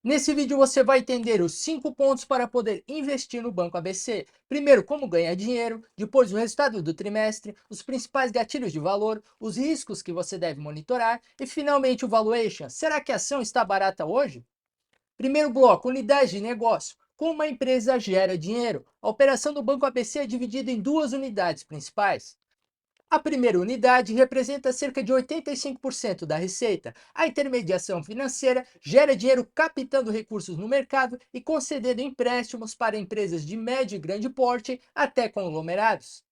Nesse vídeo você vai entender os 5 pontos para poder investir no Banco ABC. Primeiro, como ganhar dinheiro, depois o resultado do trimestre, os principais gatilhos de valor, os riscos que você deve monitorar e finalmente o valuation. Será que a ação está barata hoje? Primeiro bloco, unidade de negócio. Como uma empresa gera dinheiro? A operação do Banco ABC é dividida em duas unidades principais. A primeira unidade representa cerca de 85% da receita. A intermediação financeira gera dinheiro captando recursos no mercado e concedendo empréstimos para empresas de médio e grande porte até conglomerados.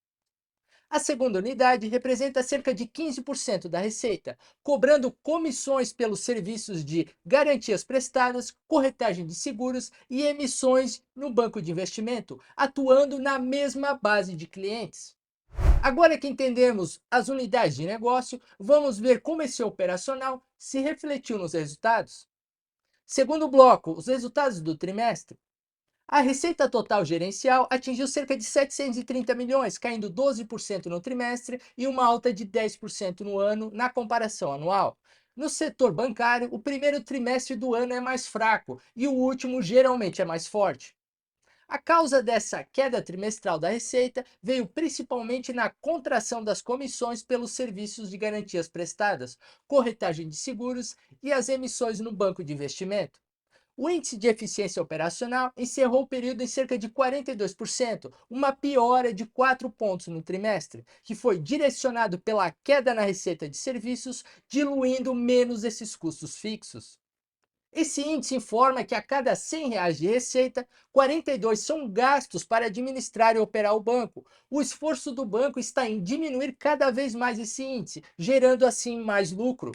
A segunda unidade representa cerca de 15% da receita, cobrando comissões pelos serviços de garantias prestadas, corretagem de seguros e emissões no banco de investimento, atuando na mesma base de clientes. Agora que entendemos as unidades de negócio, vamos ver como esse operacional se refletiu nos resultados. Segundo bloco, os resultados do trimestre. A receita total gerencial atingiu cerca de 730 milhões, caindo 12% no trimestre e uma alta de 10% no ano na comparação anual. No setor bancário, o primeiro trimestre do ano é mais fraco e o último geralmente é mais forte. A causa dessa queda trimestral da receita veio principalmente na contração das comissões pelos serviços de garantias prestadas, corretagem de seguros e as emissões no banco de investimento. O índice de eficiência operacional encerrou o período em cerca de 42%, uma piora de 4 pontos no trimestre, que foi direcionado pela queda na receita de serviços, diluindo menos esses custos fixos. Esse índice informa que a cada R$ 100 de receita, 42 são gastos para administrar e operar o banco. O esforço do banco está em diminuir cada vez mais esse índice, gerando assim mais lucro.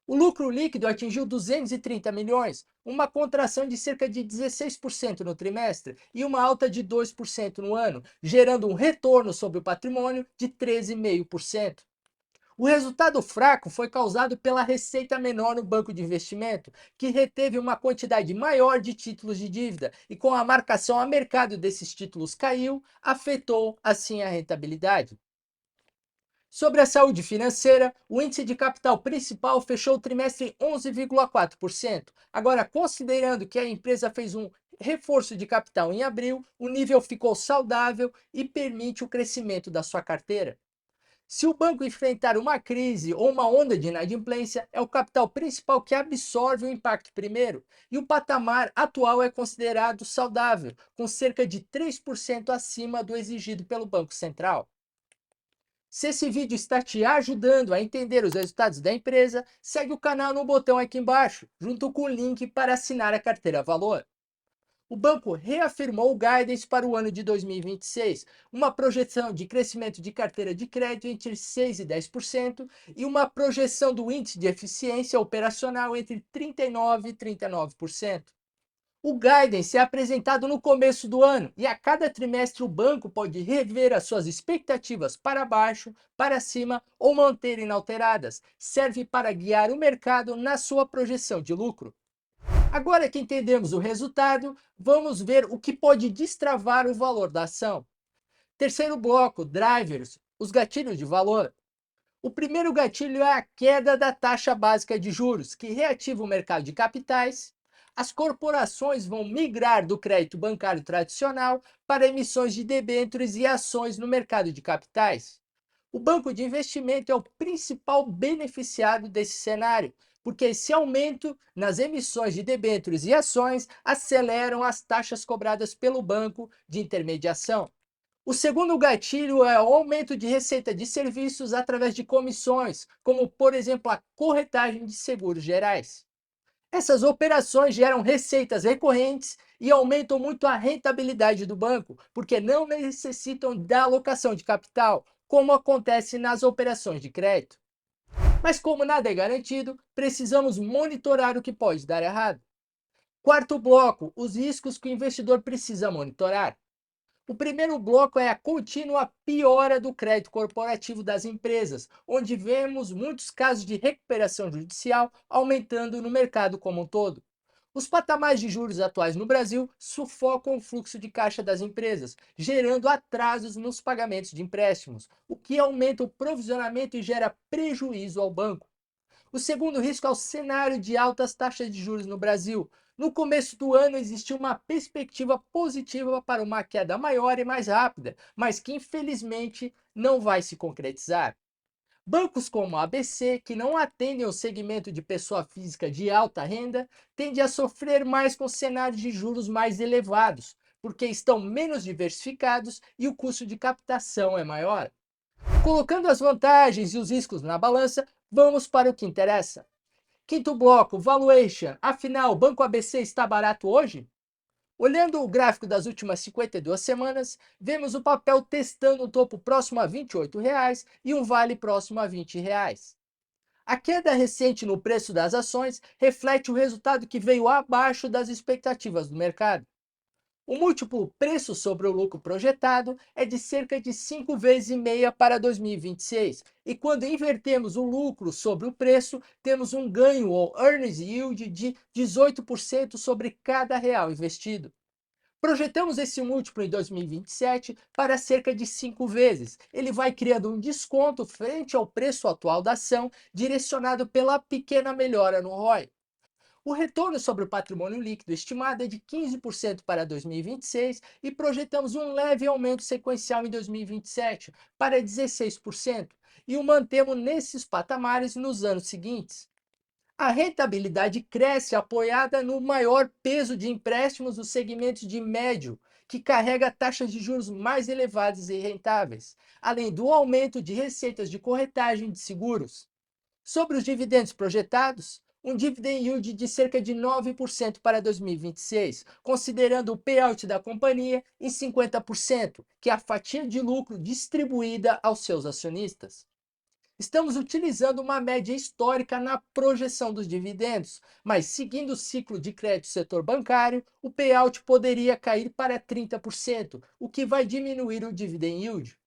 O lucro líquido atingiu 230 milhões, uma contração de cerca de 16% no trimestre e uma alta de 2% no ano, gerando um retorno sobre o patrimônio de 13,5%. O resultado fraco foi causado pela receita menor no banco de investimento, que reteve uma quantidade maior de títulos de dívida e, com a marcação a mercado desses títulos caiu, afetou assim a rentabilidade. Sobre a saúde financeira, o índice de capital principal fechou o trimestre em 11,4%. Agora, considerando que a empresa fez um reforço de capital em abril, o nível ficou saudável e permite o crescimento da sua carteira. Se o banco enfrentar uma crise ou uma onda de inadimplência, é o capital principal que absorve o impacto primeiro, e o patamar atual é considerado saudável, com cerca de 3% acima do exigido pelo Banco Central. Se esse vídeo está te ajudando a entender os resultados da empresa, segue o canal no botão aqui embaixo, junto com o link para assinar a carteira Valor. O banco reafirmou o guidance para o ano de 2026, uma projeção de crescimento de carteira de crédito entre 6% e 10% e uma projeção do índice de eficiência operacional entre 39% e 39%. O guidance é apresentado no começo do ano e a cada trimestre o banco pode rever as suas expectativas para baixo, para cima ou manter inalteradas. Serve para guiar o mercado na sua projeção de lucro. Agora que entendemos o resultado, vamos ver o que pode destravar o valor da ação. Terceiro bloco, drivers, os gatilhos de valor. O primeiro gatilho é a queda da taxa básica de juros, que reativa o mercado de capitais. As corporações vão migrar do crédito bancário tradicional para emissões de debêntures e ações no mercado de capitais. O banco de investimento é o principal beneficiado desse cenário, porque esse aumento nas emissões de debêntures e ações aceleram as taxas cobradas pelo banco de intermediação. O segundo gatilho é o aumento de receita de serviços através de comissões, como, por exemplo, a corretagem de seguros gerais. Essas operações geram receitas recorrentes e aumentam muito a rentabilidade do banco, porque não necessitam da alocação de capital, como acontece nas operações de crédito. Mas como nada é garantido, precisamos monitorar o que pode dar errado. Quarto bloco, os riscos que o investidor precisa monitorar. O primeiro bloco é a contínua piora do crédito corporativo das empresas, onde vemos muitos casos de recuperação judicial aumentando no mercado como um todo. Os patamares de juros atuais no Brasil sufocam o fluxo de caixa das empresas, gerando atrasos nos pagamentos de empréstimos, o que aumenta o provisionamento e gera prejuízo ao banco. O segundo risco é o cenário de altas taxas de juros no Brasil. No começo do ano existiu uma perspectiva positiva para uma queda maior e mais rápida, mas que infelizmente não vai se concretizar. Bancos como a ABC, que não atendem ao segmento de pessoa física de alta renda, tendem a sofrer mais com cenários de juros mais elevados, porque estão menos diversificados e o custo de captação é maior. Colocando as vantagens e os riscos na balança, vamos para o que interessa. Quinto bloco, valuation. Afinal, o Banco ABC está barato hoje? Olhando o gráfico das últimas 52 semanas, vemos o papel testando um topo próximo a R$ 28 e um vale próximo a R$ 20. A queda recente no preço das ações reflete o resultado que veio abaixo das expectativas do mercado. O múltiplo preço sobre o lucro projetado é de cerca de 5 vezes e meia para 2026, e quando invertemos o lucro sobre o preço, temos um ganho ou earnings yield de 18% sobre cada real investido. Projetamos esse múltiplo em 2027 para cerca de 5 vezes. Ele vai criando um desconto frente ao preço atual da ação, direcionado pela pequena melhora no ROI. O retorno sobre o patrimônio líquido estimado é de 15% para 2026 e projetamos um leve aumento sequencial em 2027 para 16% e o mantemos nesses patamares nos anos seguintes. A rentabilidade cresce apoiada no maior peso de empréstimos dos segmentos de médio, que carrega taxas de juros mais elevadas e rentáveis, além do aumento de receitas de corretagem de seguros. Sobre os dividendos projetados, um dividend yield de cerca de 9% para 2026, considerando o payout da companhia em 50%, que é a fatia de lucro distribuída aos seus acionistas. Estamos utilizando uma média histórica na projeção dos dividendos, mas seguindo o ciclo de crédito do setor bancário, o payout poderia cair para 30%, o que vai diminuir o dividend yield.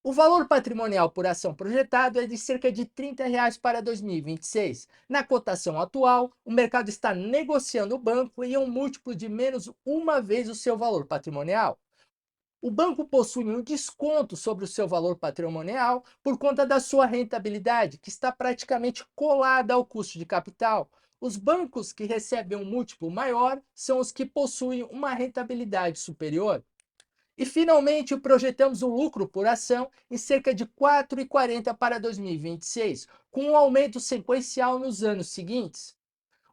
O valor patrimonial por ação projetado é de cerca de R$ 30 para 2026. Na cotação atual, o mercado está negociando o banco em um múltiplo de menos uma vez o seu valor patrimonial. O banco possui um desconto sobre o seu valor patrimonial por conta da sua rentabilidade, que está praticamente colada ao custo de capital. Os bancos que recebem um múltiplo maior são os que possuem uma rentabilidade superior. E finalmente projetamos o lucro por ação em cerca de R$ 4,40 para 2026, com um aumento sequencial nos anos seguintes.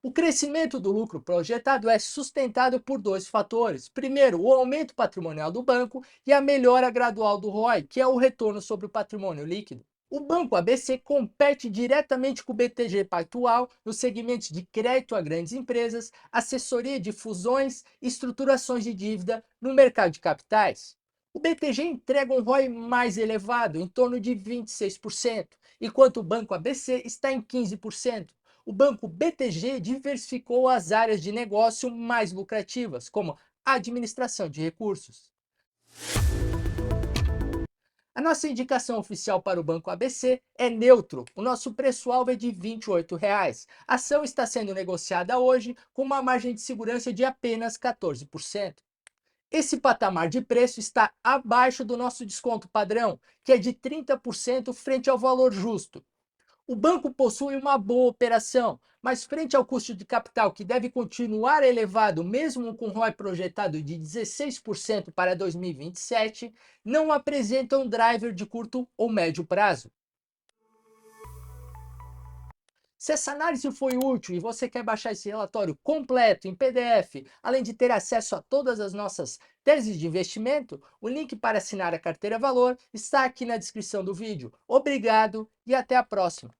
O crescimento do lucro projetado é sustentado por dois fatores. Primeiro, o aumento patrimonial do banco e a melhora gradual do ROI, que é o retorno sobre o patrimônio líquido. O Banco ABC compete diretamente com o BTG Pactual nos segmentos de crédito a grandes empresas, assessoria de fusões e estruturações de dívida no mercado de capitais. O BTG entrega um ROI mais elevado, em torno de 26%, enquanto o Banco ABC está em 15%. O banco BTG diversificou as áreas de negócio mais lucrativas, como a administração de recursos. A nossa indicação oficial para o Banco ABC é neutro. O nosso preço-alvo é de R$ 28. A ação está sendo negociada hoje com uma margem de segurança de apenas 14%. Esse patamar de preço está abaixo do nosso desconto padrão, que é de 30% frente ao valor justo. O banco possui uma boa operação, mas frente ao custo de capital que deve continuar elevado mesmo com ROI projetado de 16% para 2027, não apresenta um driver de curto ou médio prazo. Se essa análise foi útil e você quer baixar esse relatório completo em PDF, além de ter acesso a todas as nossas teses de investimento, o link para assinar a carteira Valor está aqui na descrição do vídeo. Obrigado e até a próxima!